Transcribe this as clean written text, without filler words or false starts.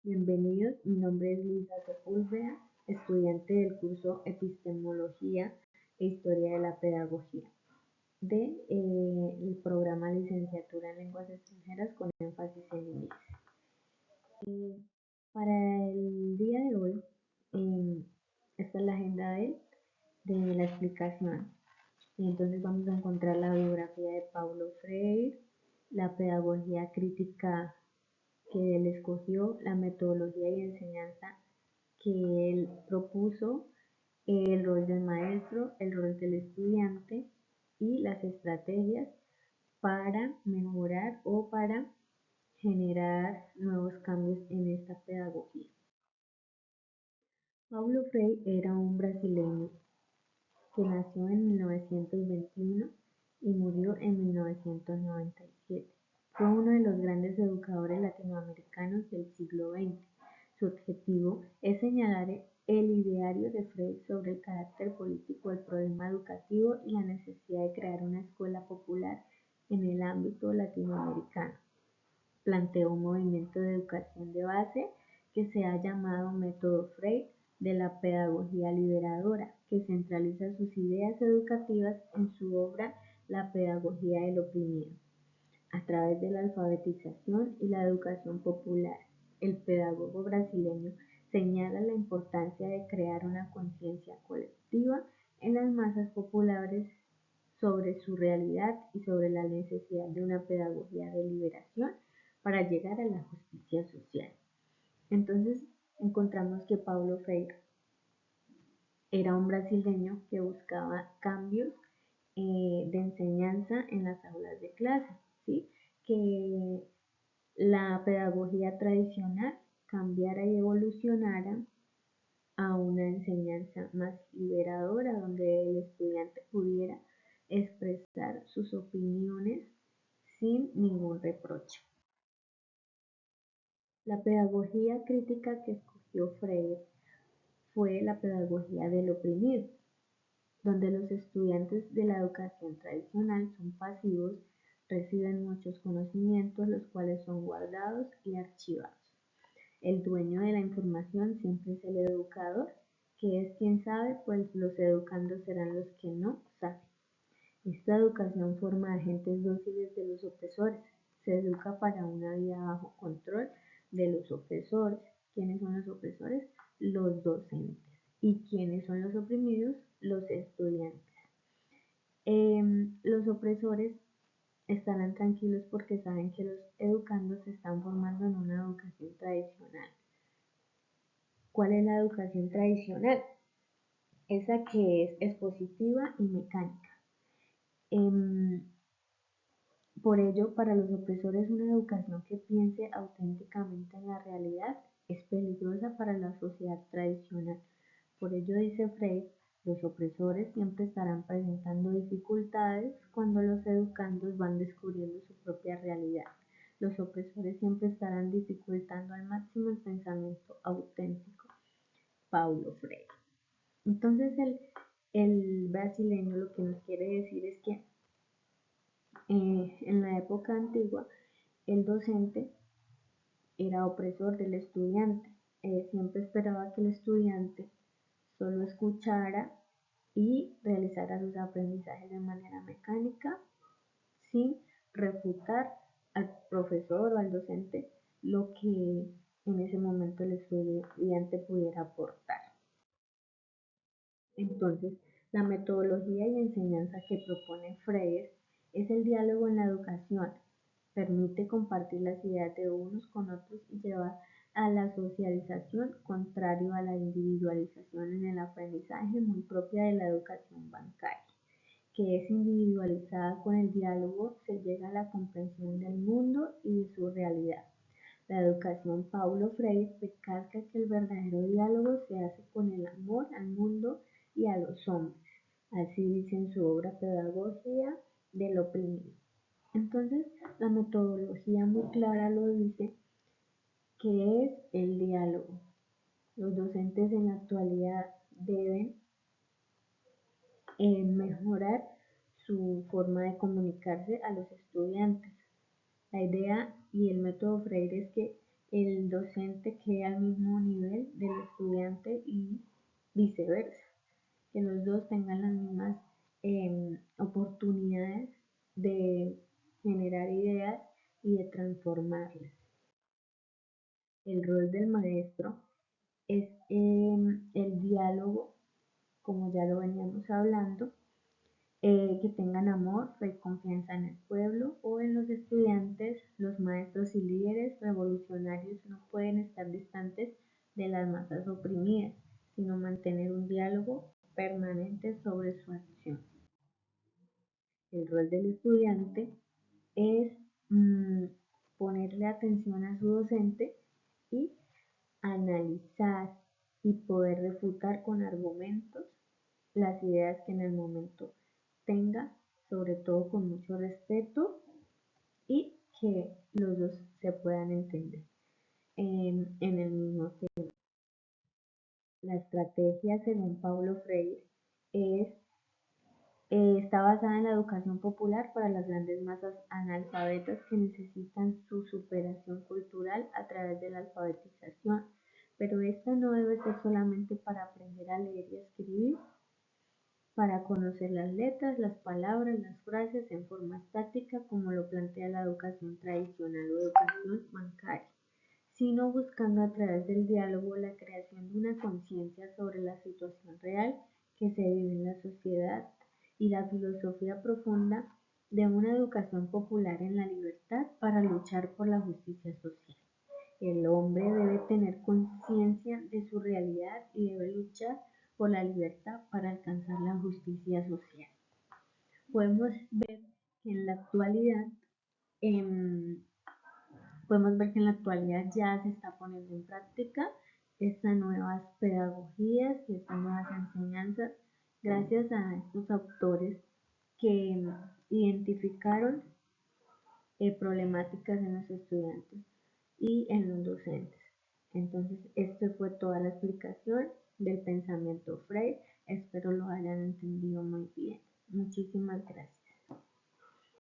Bienvenidos, mi nombre es Luisa Sepúlveda, estudiante del curso Epistemología e Historia de la Pedagogía del programa Licenciatura en Lenguas Extranjeras con énfasis en inglés. Para el día de hoy, esta es la agenda de la explicación. Entonces vamos a encontrar la biografía de Paulo Freire, la pedagogía crítica que él escogió, la metodología y enseñanza que él propuso, el rol del maestro, el rol del estudiante y las estrategias para mejorar o para generar nuevos cambios en esta pedagogía. Paulo Freire era un brasileño que nació en 1921 y murió en 1997. Fue uno de los grandes educadores latinoamericanos del siglo XX. Su objetivo es señalar el ideario de Freire sobre el carácter político del problema educativo y la necesidad de crear una escuela popular en el ámbito latinoamericano. Planteó un movimiento de educación de base que se ha llamado Método Freire de la pedagogía liberadora, que centraliza sus ideas educativas en su obra La pedagogía del oprimido. A través de la alfabetización y la educación popular, el pedagogo brasileño señala la importancia de crear una conciencia colectiva en las masas populares sobre su realidad y sobre la necesidad de una pedagogía de liberación para llegar a la justicia social. Entonces encontramos que Paulo Freire era un brasileño que buscaba cambios de enseñanza en las aulas de clase, ¿sí? Que la pedagogía tradicional cambiara y evolucionara a una enseñanza más liberadora, donde el estudiante pudiera expresar sus opiniones sin ningún reproche. La pedagogía crítica que escogió Freire fue la pedagogía del oprimido, donde los estudiantes de la educación tradicional son pasivos, reciben muchos conocimientos, los cuales son guardados y archivados. El dueño de la información siempre es el educador, que es quien sabe, pues los educandos serán los que no saben. Esta educación forma agentes dóciles de los opresores. Se educa para una vida bajo control de los opresores. ¿Quiénes son los opresores? Los docentes. ¿Y quiénes son los oprimidos? Los estudiantes. Los opresores estarán tranquilos porque saben que los educandos se están formando en una educación tradicional. ¿Cuál es la educación tradicional? Esa que es expositiva y mecánica. Por ello, para los opresores, una educación que piense auténticamente en la realidad es peligrosa para la sociedad tradicional. Por ello, dice Freire, los opresores siempre estarán presentando dificultades cuando los educandos van descubriendo su propia realidad. Los opresores siempre estarán dificultando al máximo el pensamiento auténtico. Paulo Freire. Entonces, el brasileño lo que nos quiere decir es que en la época antigua, el docente era opresor del estudiante. Siempre esperaba que el estudiante solo escuchara y realizara sus aprendizajes de manera mecánica, sin refutar al profesor o al docente lo que en ese momento el estudiante pudiera aportar. Entonces, la metodología y enseñanza que propone Freire es el diálogo en la educación. Permite compartir las ideas de unos con otros y llevar a la socialización, contrario a la individualización en el aprendizaje muy propia de la educación bancaria, que es individualizada. Con el diálogo se llega a la comprensión del mundo y de su realidad. La educación Paulo Freire recalca que el verdadero diálogo se hace con el amor al mundo y a los hombres. Así dice en su obra Pedagogía del oprimido. Entonces, la metodología muy clara lo dice, que es el diálogo. Los docentes en la actualidad deben mejorar su forma de comunicarse a los estudiantes. La idea y el método Freire es que el docente quede al mismo nivel del estudiante y viceversa, que los dos tengan las mismas oportunidades de generar ideas y de transformarlas. El rol del maestro es el diálogo, como ya lo veníamos hablando, que tengan amor, fe y confianza en el pueblo o en los estudiantes. Los maestros y líderes revolucionarios no pueden estar distantes de las masas oprimidas, sino mantener un diálogo permanente sobre su acción. El rol del estudiante es ponerle atención a su docente y analizar y poder refutar con argumentos las ideas que en el momento tenga, sobre todo con mucho respeto y que los dos se puedan entender en el mismo tema. La estrategia, según Paulo Freire, está basada en la educación popular para las grandes masas analfabetas que necesitan su superación cultural a través de la alfabetización, pero esta no debe ser solamente para aprender a leer y a escribir, para conocer las letras, las palabras, las frases en forma estática como lo plantea la educación tradicional o educación bancaria, sino buscando a través del diálogo la creación de una conciencia sobre la situación real que se vive en la sociedad y la filosofía profunda de una educación popular en la libertad para luchar por la justicia social. El hombre debe tener conciencia de su realidad y debe luchar por la libertad para alcanzar la justicia social. Podemos ver que en la actualidad em, ya se está poniendo en práctica estas nuevas pedagogías y estas nuevas enseñanzas gracias a estos autores que identificaron problemáticas en los estudiantes y en los docentes. Entonces, esto fue toda la explicación del pensamiento Freire. Espero lo hayan entendido muy bien. Muchísimas gracias.